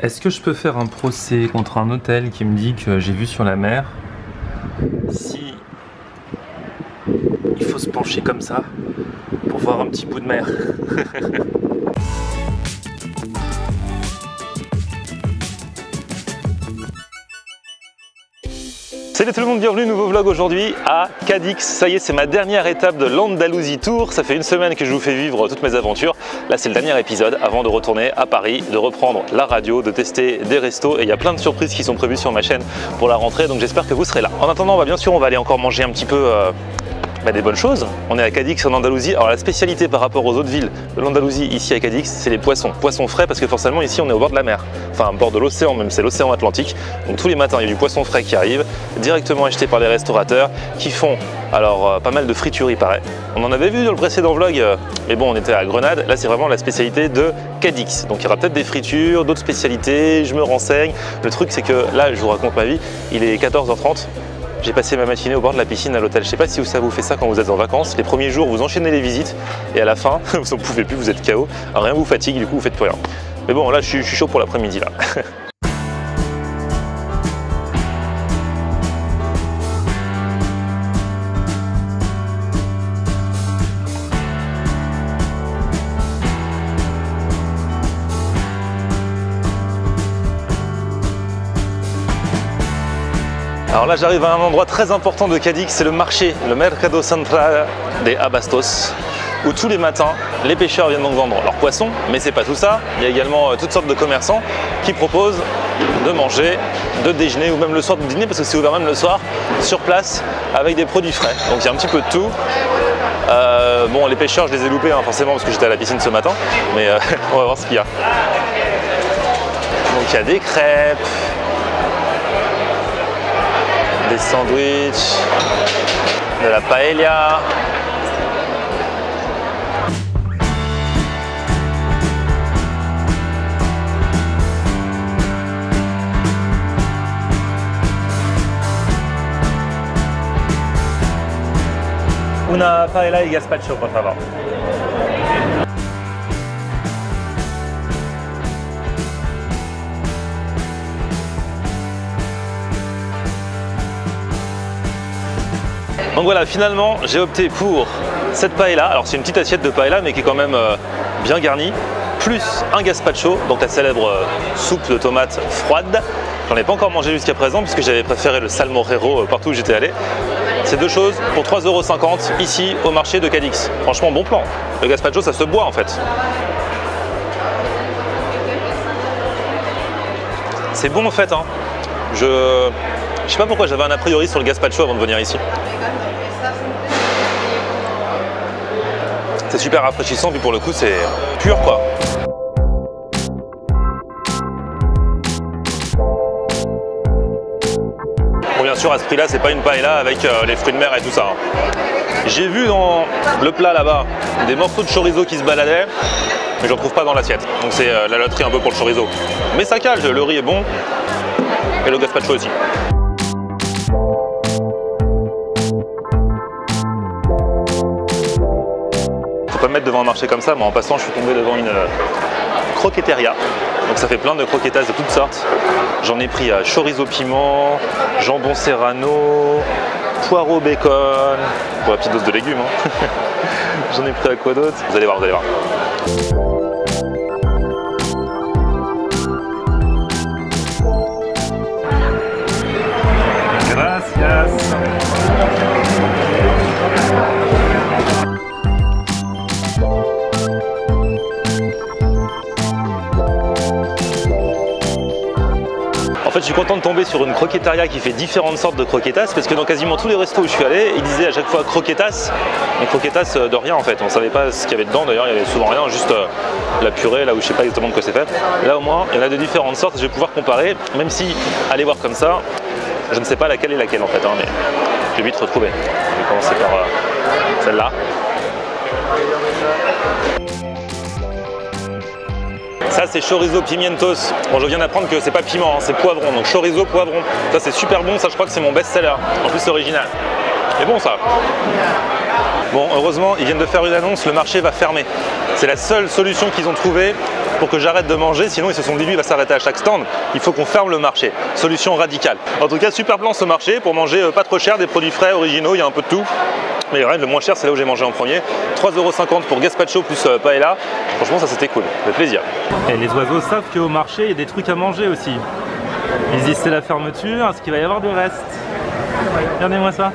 Est-ce que je peux faire un procès contre un hôtel qui me dit que j'ai vu sur la mer si il faut se pencher comme ça pour voir un petit bout de mer? Salut tout le monde, bienvenue, nouveau vlog aujourd'hui à Cadix. Ça y est, c'est ma dernière étape de l'Andalousie Tour. Ça fait une semaine que je vous fais vivre toutes mes aventures. Là, c'est le dernier épisode avant de retourner à Paris, de reprendre la radio, de tester des restos. Et il y a plein de surprises qui sont prévues sur ma chaîne pour la rentrée, donc j'espère que vous serez là. En attendant, bien sûr, on va aller encore manger un petit peu des bonnes choses. On est à Cadix en Andalousie. Alors la spécialité par rapport aux autres villes de l'Andalousie ici à Cadix, c'est les poissons. Poissons frais parce que forcément ici on est au bord de la mer. Enfin au bord de l'océan même, c'est l'océan Atlantique. Donc tous les matins il y a du poisson frais qui arrive, directement acheté par les restaurateurs qui font alors pas mal de fritures il paraît. On en avait vu dans le précédent vlog, mais bon on était à Grenade. Là c'est vraiment la spécialité de Cadix. Donc il y aura peut-être des fritures, d'autres spécialités, je me renseigne. Le truc c'est que là je vous raconte ma vie, il est 14h30. J'ai passé ma matinée au bord de la piscine à l'hôtel. Je sais pas si ça vous fait ça quand vous êtes en vacances. Les premiers jours, vous enchaînez les visites et à la fin, vous n'en pouvez plus, vous êtes KO. Alors, rien vous fatigue, du coup, vous faites plus rien. Mais bon, là, je suis chaud pour l'après-midi là. Alors là j'arrive à un endroit très important de Cadix, c'est le marché, le Mercado Central de Abastos, où tous les matins les pêcheurs viennent donc vendre leurs poissons, mais c'est pas tout ça, il y a également toutes sortes de commerçants qui proposent de manger, de déjeuner ou même le soir de dîner, parce que c'est ouvert même le soir, sur place, avec des produits frais. Donc il y a un petit peu de tout. Bon les pêcheurs je les ai loupés forcément parce que j'étais à la piscine ce matin, mais on va voir ce qu'il y a. Donc il y a des crêpes, des sandwichs, de la paella. Una paella y gazpacho, por favor. Donc voilà, finalement j'ai opté pour cette paella. Alors c'est une petite assiette de paella mais qui est quand même bien garnie, plus un gazpacho, donc la célèbre soupe de tomates froide. J'en ai pas encore mangé jusqu'à présent puisque j'avais préféré le salmorejo partout où j'étais allé. Ces deux choses pour 3,50 € ici au marché de Cadix. Franchement bon plan. Le gazpacho ça se boit en fait. C'est bon en fait hein. Je sais pas pourquoi j'avais un a priori sur le gazpacho avant de venir ici. C'est super rafraîchissant, puis pour le coup c'est pur quoi. Bon bien sûr à ce prix là c'est pas une paella avec les fruits de mer et tout ça. J'ai vu dans le plat là-bas des morceaux de chorizo qui se baladaient, mais j'en trouve pas dans l'assiette. Donc c'est la loterie un peu pour le chorizo. Mais ça cale, le riz est bon et le gazpacho aussi. Pas me mettre devant un marché comme ça, mais en passant je suis tombé devant une croqueteria. Donc ça fait plein de croquetas de toutes sortes. J'en ai pris à chorizo piment, jambon serrano, poireau bacon, pour la petite dose de légumes. Hein. J'en ai pris à quoi d'autre? Vous allez voir, vous allez voir. Gracias. En fait, je suis content de tomber sur une croqueteria qui fait différentes sortes de croquetas parce que dans quasiment tous les restos où je suis allé, ils disaient à chaque fois croquetas, mais croquetas de rien en fait. On ne savait pas ce qu'il y avait dedans d'ailleurs, il y avait souvent rien, juste la purée là où je sais pas exactement de quoi c'est fait. Là au moins, il y en a de différentes sortes, je vais pouvoir comparer, même si aller voir comme ça, je ne sais pas laquelle est laquelle en fait, hein, mais je vais vite retrouver. Je vais commencer par celle-là. Ça c'est chorizo pimientos. Bon je viens d'apprendre que c'est pas piment, hein, c'est poivron. Donc chorizo poivron. Ça c'est super bon, ça je crois que c'est mon best-seller. En plus c'est original. C'est bon ça. Bon heureusement ils viennent de faire une annonce, le marché va fermer. C'est la seule solution qu'ils ont trouvée pour que j'arrête de manger, sinon ils se sont dit lui il va s'arrêter à chaque stand, il faut qu'on ferme le marché. Solution radicale. En tout cas, super plan ce marché pour manger pas trop cher, des produits frais, originaux, il y a un peu de tout. Mais le moins cher, c'est là où j'ai mangé en premier. 3,50 € pour gazpacho plus paella. Franchement, ça c'était cool, ça fait plaisir. Et les oiseaux savent qu'au marché, il y a des trucs à manger aussi. Ils disent c'est la fermeture, est-ce qu'il va y avoir du reste? Regardez-moi ça.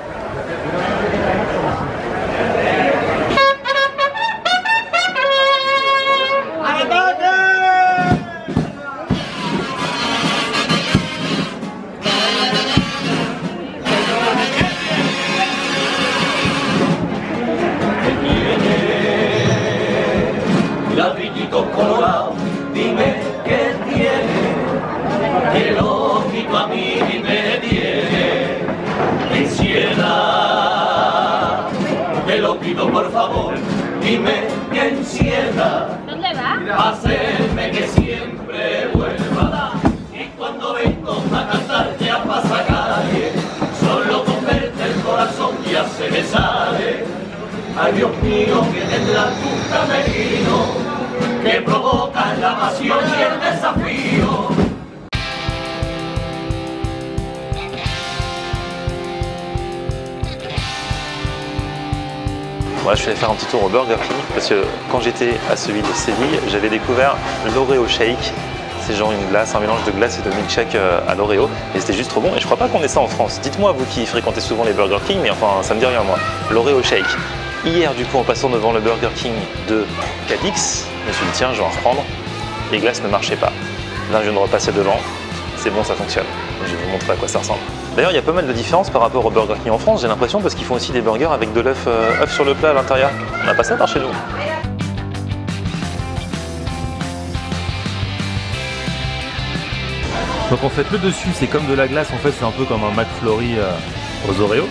Por favor, dime que encienda. ¿Dónde va? Hacerme que siempre vuelva. Y cuando vengo a cantarte a pasacalle, solo con verte el corazón ya se me sale. Ay Dios mío, que tendrás tu camerino, que provoca la pasión y el desafío. Moi, je suis allé faire un petit tour au Burger King parce que quand j'étais à celui de Séville, j'avais découvert l'Oreo Shake. C'est genre une glace, un mélange de glace et de milkshake à l'Oreo. Et c'était juste trop bon. Et je crois pas qu'on ait ça en France. Dites-moi, vous qui fréquentez souvent les Burger King, mais enfin, ça me dit rien moi. L'Oreo Shake. Hier, du coup, en passant devant le Burger King de Cadix, je me suis dit, tiens, je vais en reprendre. Les glaces ne marchaient pas. Là, je viens de repasser devant. C'est bon, ça fonctionne. Je vais vous montrer à quoi ça ressemble. D'ailleurs, il y a pas mal de différences par rapport au Burger King en France, j'ai l'impression, parce qu'ils font aussi des burgers avec de l'œuf sur le plat à l'intérieur. On n'a pas ça par chez nous. Donc en fait, le dessus, c'est comme de la glace, en fait, c'est un peu comme un McFlurry aux Oreos.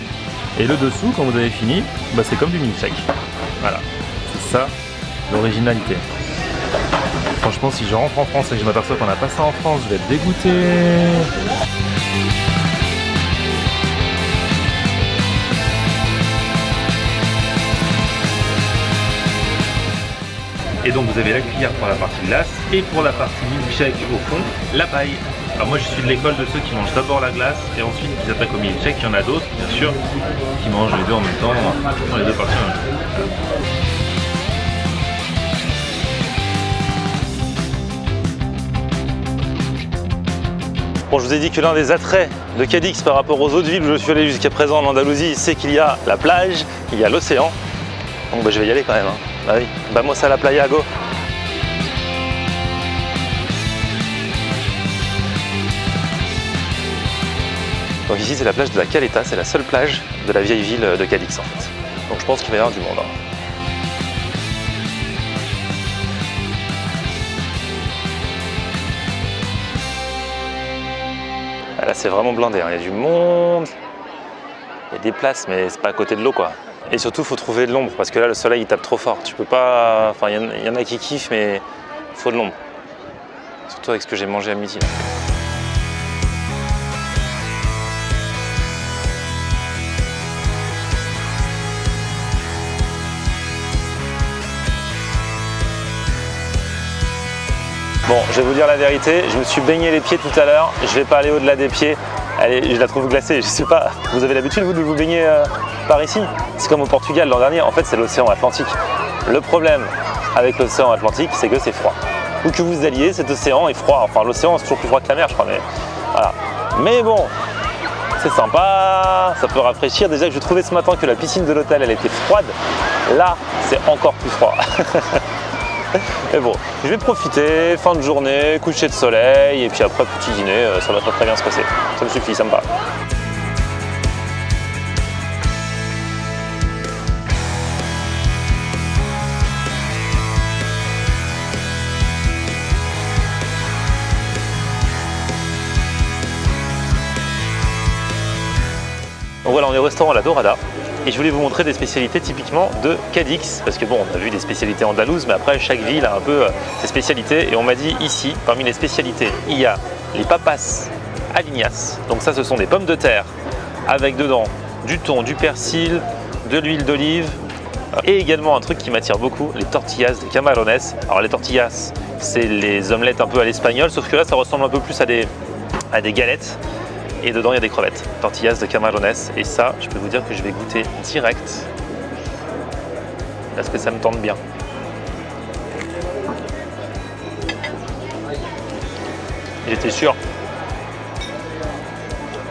Et le dessous, quand vous avez fini, bah, c'est comme du milkshake. Voilà, c'est ça l'originalité. Franchement, si je rentre en France et que je m'aperçois qu'on n'a pas ça en France, je vais être dégoûté. Et donc vous avez la cuillère pour la partie glace et pour la partie milkshake au fond, la paille. Alors moi je suis de l'école de ceux qui mangent d'abord la glace et ensuite qui s'attaquent au milkshake. Il y en a d'autres bien sûr qui mangent les deux en même temps, dans les deux parties en même temps. Bon, je vous ai dit que l'un des attraits de Cadix par rapport aux autres villes où je suis allé jusqu'à présent en Andalousie, c'est qu'il y a la plage, il y a l'océan. Donc bah, je vais y aller quand même. Hein. Bah oui, vamos a la playa, go! Donc ici c'est la plage de la Caleta, c'est la seule plage de la vieille ville de Cadix en fait. Donc je pense qu'il va y avoir du monde. Hein. Là c'est vraiment blindé, hein. Il y a du monde, il y a des places mais c'est pas à côté de l'eau quoi. Et surtout il faut trouver de l'ombre parce que là le soleil il tape trop fort, tu peux pas, enfin il y en a qui kiffent mais il faut de l'ombre. Surtout avec ce que j'ai mangé à midi là. Bon, je vais vous dire la vérité, je me suis baigné les pieds tout à l'heure, je vais pas aller au-delà des pieds. Allez, je la trouve glacée, je sais pas, vous avez l'habitude vous de vous baigner par ici? C'est comme au Portugal l'an dernier, en fait c'est l'océan Atlantique. Le problème avec l'océan Atlantique, c'est que c'est froid. Où que vous alliez, cet océan est froid, enfin l'océan c'est toujours plus froid que la mer je crois, mais voilà. Mais bon, c'est sympa, ça peut rafraîchir. Déjà que je trouvais ce matin que la piscine de l'hôtel elle était froide, là c'est encore plus froid. Mais bon, je vais profiter, fin de journée, coucher de soleil, et puis après petit dîner, ça va très bien se passer. Ça me suffit, ça me va. Donc voilà, on est au restaurant La Dorada. Et je voulais vous montrer des spécialités typiquement de Cadix, parce que bon, on a vu des spécialités andalouses, mais après chaque ville a un peu ses spécialités. Et on m'a dit ici, parmi les spécialités, il y a les papas aliñas. Donc ça, ce sont des pommes de terre avec dedans du thon, du persil, de l'huile d'olive. Et également un truc qui m'attire beaucoup, les tortillas de camarones. Alors les tortillas c'est les omelettes un peu à l'espagnol, sauf que là ça ressemble un peu plus à des galettes. Et dedans il y a des crevettes, tortillas de camarones. Et ça, je peux vous dire que je vais goûter direct. Parce que ça me tente bien. J'étais sûr,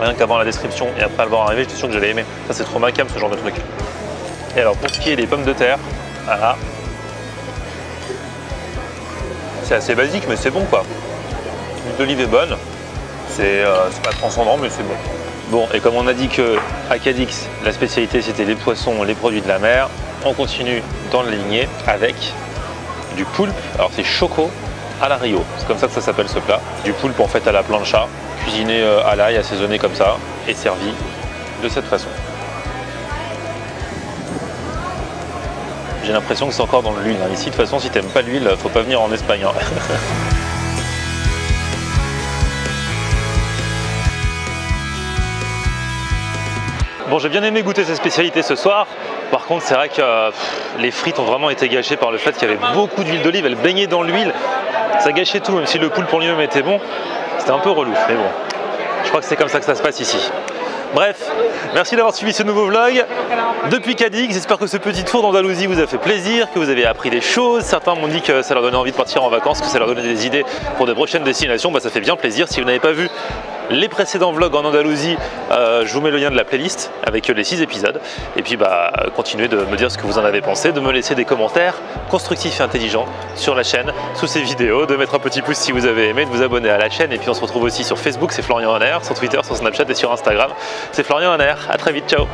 rien qu'avant la description et après le voir arriver, j'étais sûr que j'allais aimer. Ça c'est trop ma cam ce genre de truc. Et alors pour ce qui est des pommes de terre, voilà. C'est assez basique mais c'est bon quoi. L'huile d'olive est bonne. C'est pas transcendant mais c'est bon. Bon, et comme on a dit qu'à Cadix, la spécialité c'était les poissons, les produits de la mer, on continue dans la lignée avec du poulpe. Alors c'est choco à la Rio, c'est comme ça que ça s'appelle ce plat. Du poulpe en fait à la plancha, cuisiné à l'ail, assaisonné comme ça et servi de cette façon. J'ai l'impression que c'est encore dans l'huile. Ici de toute façon si t'aimes pas l'huile, faut pas venir en Espagne. Bon, j'ai bien aimé goûter cette spécialité ce soir. Par contre, c'est vrai que les frites ont vraiment été gâchées par le fait qu'il y avait beaucoup d'huile d'olive. Elle baignait dans l'huile. Ça gâchait tout, même si le poulpe pour lui-même était bon. C'était un peu relou, mais bon. Je crois que c'est comme ça que ça se passe ici. Bref, merci d'avoir suivi ce nouveau vlog depuis Cadix. J'espère que ce petit tour d'Andalousie vous a fait plaisir, que vous avez appris des choses. Certains m'ont dit que ça leur donnait envie de partir en vacances, que ça leur donnait des idées pour de prochaines destinations. Bah, ça fait bien plaisir. Si vous n'avez pas vu les précédents vlogs en Andalousie, je vous mets le lien de la playlist avec les 6 épisodes. Et puis continuez de me dire ce que vous en avez pensé, de me laisser des commentaires constructifs et intelligents sur la chaîne, sous ces vidéos, de mettre un petit pouce si vous avez aimé, de vous abonner à la chaîne. Et puis on se retrouve aussi sur Facebook, c'est Florian Honner, sur Twitter, sur Snapchat et sur Instagram, c'est Florian Honner. À très vite, ciao.